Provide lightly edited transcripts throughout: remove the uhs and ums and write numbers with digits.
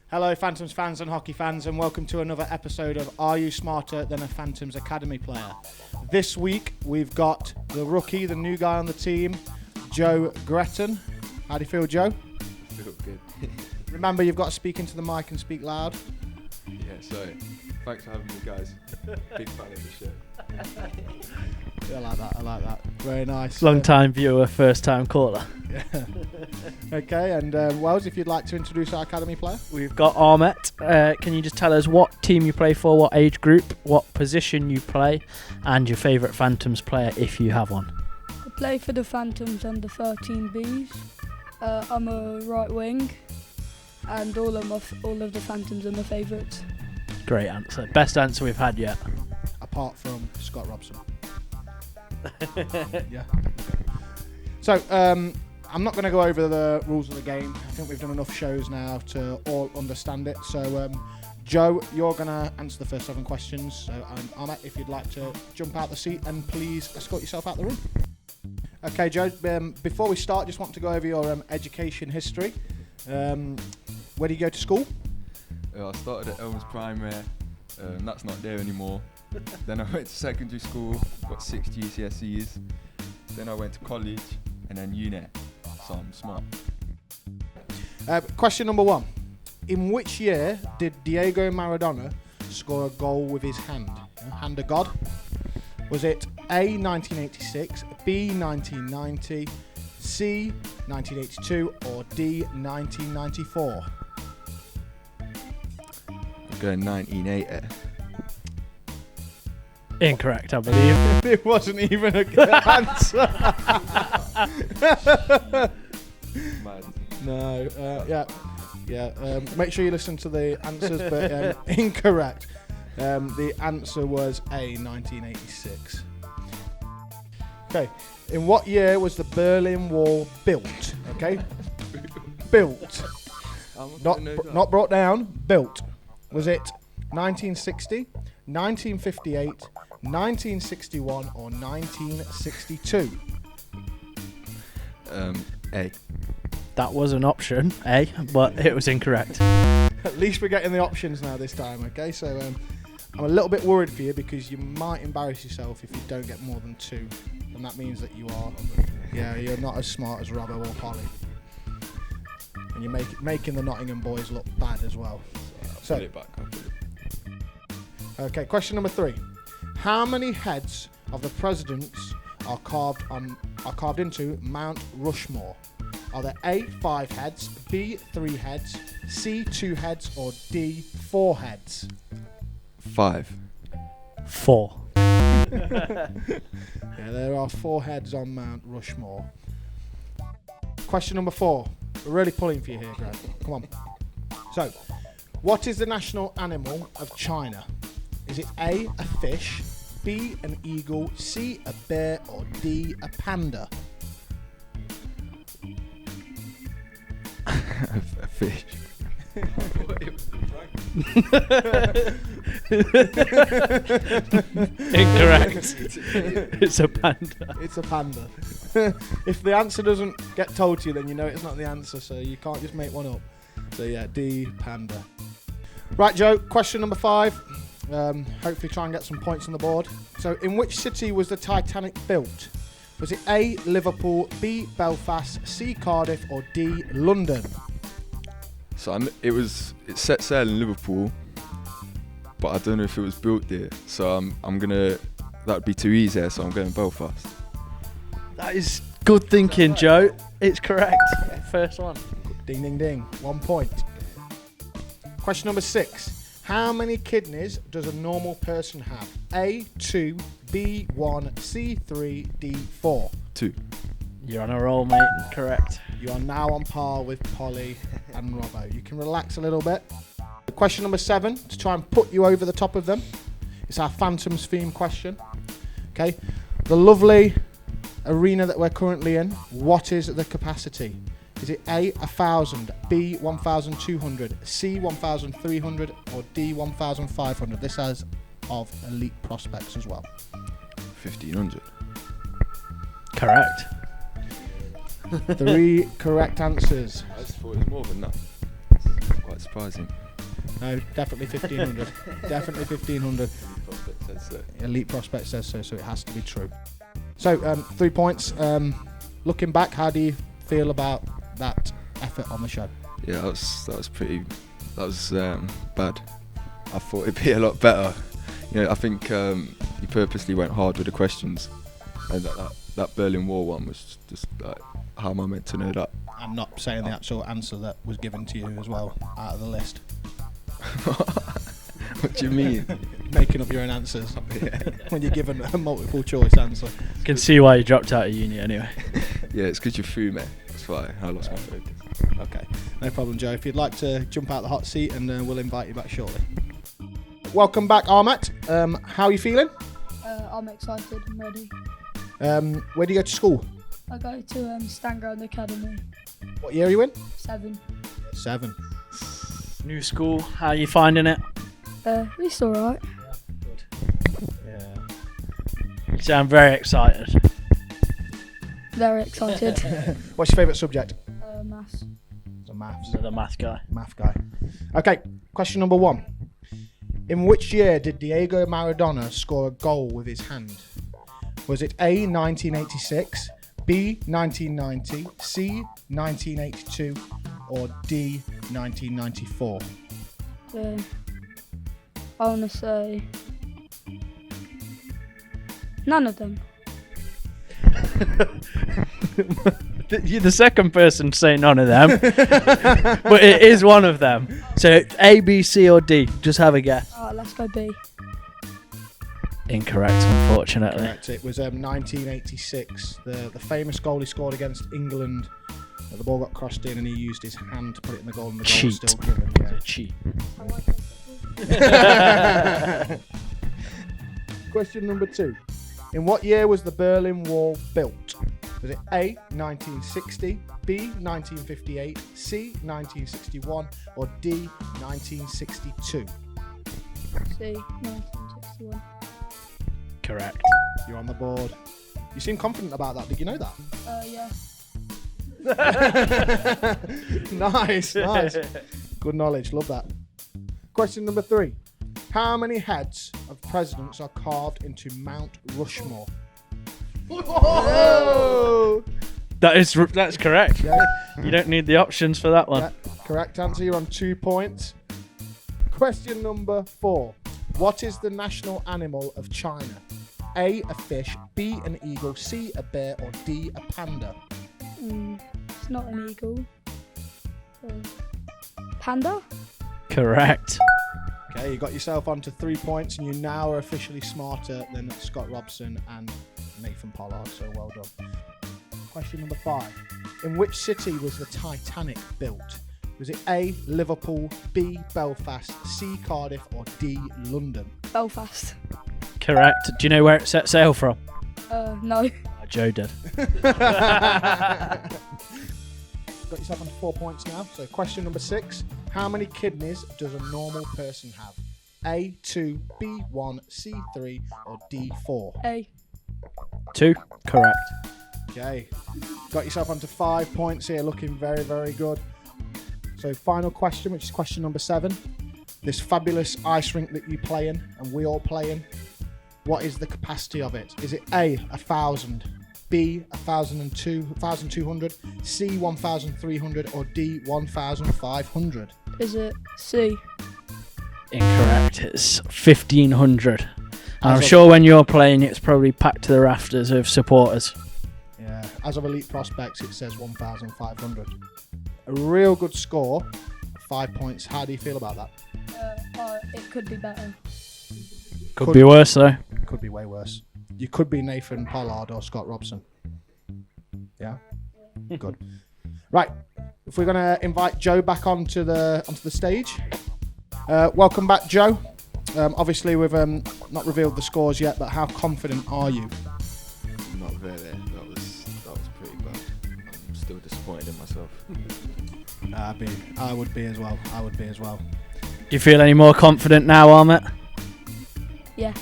Hello Phantoms fans and hockey fans, and welcome to another episode of Are You Smarter Than a Phantoms Academy Player? This week we've got the rookie, the new guy on the team, Joe Gretton. How do you feel, Joe? I feel good. Remember, you've got to speak into the mic and speak loud. Yeah, so thanks for having me, guys. Big fan of the show. I like that. Very nice. Long time viewer, first time caller. Yeah. Okay, and Wells, if you'd like to introduce our academy player. We've got Ahmet. Can you just tell us what team you play for, what age group, what position you play, and your favourite Phantoms player if you have one? I play for the Phantoms under 13Bs. I'm a right wing, and all of the Phantoms are my favourites. Great answer. Best answer we've had yet. Apart from Scott Robson. Yeah. So, I'm not going to go over the rules of the game. I think we've done enough shows now to all understand it. So, Joe, you're going to answer the first 7 questions. So, Ahmet, if you'd like to jump out the seat and please escort yourself out the room. Okay, Joe, before we start, just want to go over your education history. Where do you go to school? I started at Elms Primary. That's not there anymore. Then I went to secondary school, got 6 GCSEs. Then I went to college and then uni. So I'm smart. Question number 1. In which year did Diego Maradona score a goal with his hand? Hand of God. Was it A, 1986, B, 1990, C, 1982, or D, 1994? I'm going 1980. Incorrect, I believe. It wasn't even a good answer. Mad. No, yeah. Make sure you listen to the answers, but incorrect. The answer was A, 1986. Okay, in what year was the Berlin Wall built? Okay, built, not brought down. Built. Was it 1960, 1958, 1961, or 1962? A. That was an option, A, but it was incorrect. At least we're getting the options now this time, okay? So I'm a little bit worried for you because you might embarrass yourself if you don't get more than 2. And that means that you're not as smart as Robbo or Polly. And you're making the Nottingham boys look bad as well. So, I'll put it back. Okay, question number 3. How many heads of the presidents are carved into Mount Rushmore? Are there A, 5 heads, B, 3 heads, C, 2 heads, or D, 4 heads? 5. 4. Yeah, there are 4 heads on Mount Rushmore. Question number 4. We're really pulling for you here, Greg. Come on. So, what is the national animal of China? Is it A, a fish, B, an eagle, C, a bear, or D, a panda? A fish. Incorrect. It's a panda. It's a panda. If the answer doesn't get told to you, then you know it's not the answer, so you can't just make one up. So yeah, D, panda. Right, Joe, question number 5. Hopefully try and get some points on the board. So in which city was the Titanic built? Was it A, Liverpool, B, Belfast, C, Cardiff, or D, London? So it set sail in Liverpool, but I don't know if it was built there. So that'd be too easy, so I'm going Belfast. That is good thinking, Joe. It's correct. First one. Ding, ding, ding. 1 point. Question number 6. How many kidneys does a normal person have? A, 2, B, 1, C, 3, D, 4. 2. You're on a roll, mate. Correct. You are now on par with Polly and Robbo. You can relax a little bit. Question number 7, to try and put you over the top of them. It's our Phantoms theme question. Okay. The lovely arena that we're currently in, what is the capacity? Is it A, 1,000, B, 1,200, C, 1,300, or D, 1,500? This has of elite prospects as well. 1,500. Correct. 3 correct answers. I just thought it was more than that. quite surprising. No, definitely 1500. Definitely 1500. Prospect says so. Elite Prospect says so, so it has to be true. So, 3 points. Looking back, how do you feel about that effort on the show? Yeah, that was pretty. That was bad. I thought it'd be a lot better. You know, I think you purposely went hard with the questions, and that Berlin Wall one was just like, how am I meant to know that? I'm not saying the actual answer that was given to you as well out of the list. What do you mean? Making up your own answers when you're given a multiple choice answer. Can see why you dropped out of uni anyway. Yeah, it's because you threw me. That's why I lost my focus. Okay, no problem, Joe. If you'd like to jump out the hot seat, and we'll invite you back shortly. Welcome back, Ahmet. How are you feeling? I'm excited and ready. Where do you go to school? I go to Stanground Academy. What year are you in? 7. 7. New school, how are you finding it? It's alright. Yeah. You sound very excited. Very excited. What's your favourite subject? Maths. So maths. Another math guy. Math guy. Okay, question number 1. In which year did Diego Maradona score a goal with his hand? Was it A, 1986, B, 1990, C, 1982, or D, 1994? I want to say none of them. You're the second person to say none of them, but it is one of them. So A, B, C, or D. Just have a guess. Let's go B. Incorrect, unfortunately. Correct. It was 1986. The famous goal he scored against England. The ball got crossed in, and he used his hand to put it in the goal, and the goal was Cheat. still given. It's Yeah. a cheat. Question number 2. In what year was the Berlin Wall built? Was it A, 1960, B, 1958, C, 1961, or D, 1962? C, 1961. Correct. You're on the board. You seem confident about that. Did you know that? Yeah. Nice. Good knowledge. Love that. Question number 3. How many heads of presidents are carved into Mount Rushmore? Whoa! That's correct. Yeah, You don't need the options for that one. yeah, correct answer. You're on 2 points. Question number 4. What is the national animal of China? A, a fish, B, an eagle, C, a bear, or D, a panda? It's not an eagle. Panda? Correct. Okay, you got yourself onto 3 points, and you now are officially smarter than Scott Robson and Nathan Pollard, so well done. Question number 5. In which city was the Titanic built? Was it A, Liverpool, B, Belfast, C, Cardiff, or D, London? Belfast. Correct. Do you know where it set sail from? No. Joe did. Got yourself onto 4 points now. So question number 6. How many kidneys does a normal person have? A, 2, B, 1, C, 3, or D, 4? A. 2. Correct. Okay. Got yourself onto 5 points here, looking very, very good. So final question, which is question number 7. This fabulous ice rink that you play in, and we all play in, what is the capacity of it? Is it A, 1,000, B, 1,200, C, 1,300, or D, 1,500? Is it C? Incorrect. It's 1,500. And I'm As of- sure when you're playing, it's probably packed to the rafters of supporters. Yeah. As of Elite Prospects, it says 1,500. A real good score. 5 points. How do you feel about that? It could be better. Could be worse though. Could be way worse. You could be Nathan Pollard or Scott Robson. Yeah? Good. Right. If we're going to invite Joe back onto the stage. Welcome back, Joe. Obviously, we've not revealed the scores yet, but how confident are you? Not very. That was pretty bad. I'm still disappointed in myself. I would be as well. Do you feel any more confident now, Ahmet? Yeah.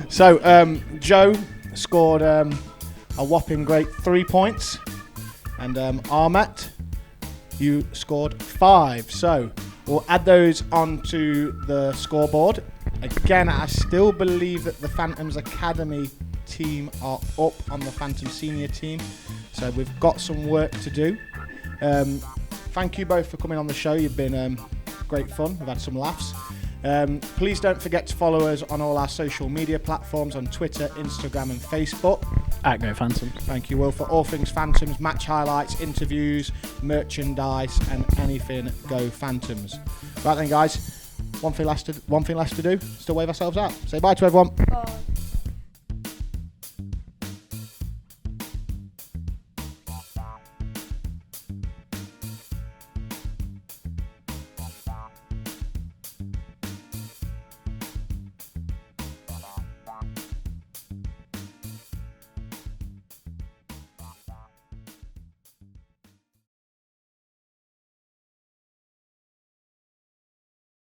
So, Joe scored a whopping great 3 points. And Ahmet, you scored 5. So we'll add those onto the scoreboard. Again, I still believe that the Phantoms Academy team are up on the Phantom Senior team. So we've got some work to do. Thank you both for coming on the show. You've been great fun. We've had some laughs. Please don't forget to follow us on all our social media platforms on Twitter, Instagram and Facebook. @GoPhantom. Thank you, Will, for all things Phantoms, match highlights, interviews, merchandise and anything Go Phantoms. Right then, guys, one thing left to do. Still wave ourselves out. Say bye to everyone. Bye.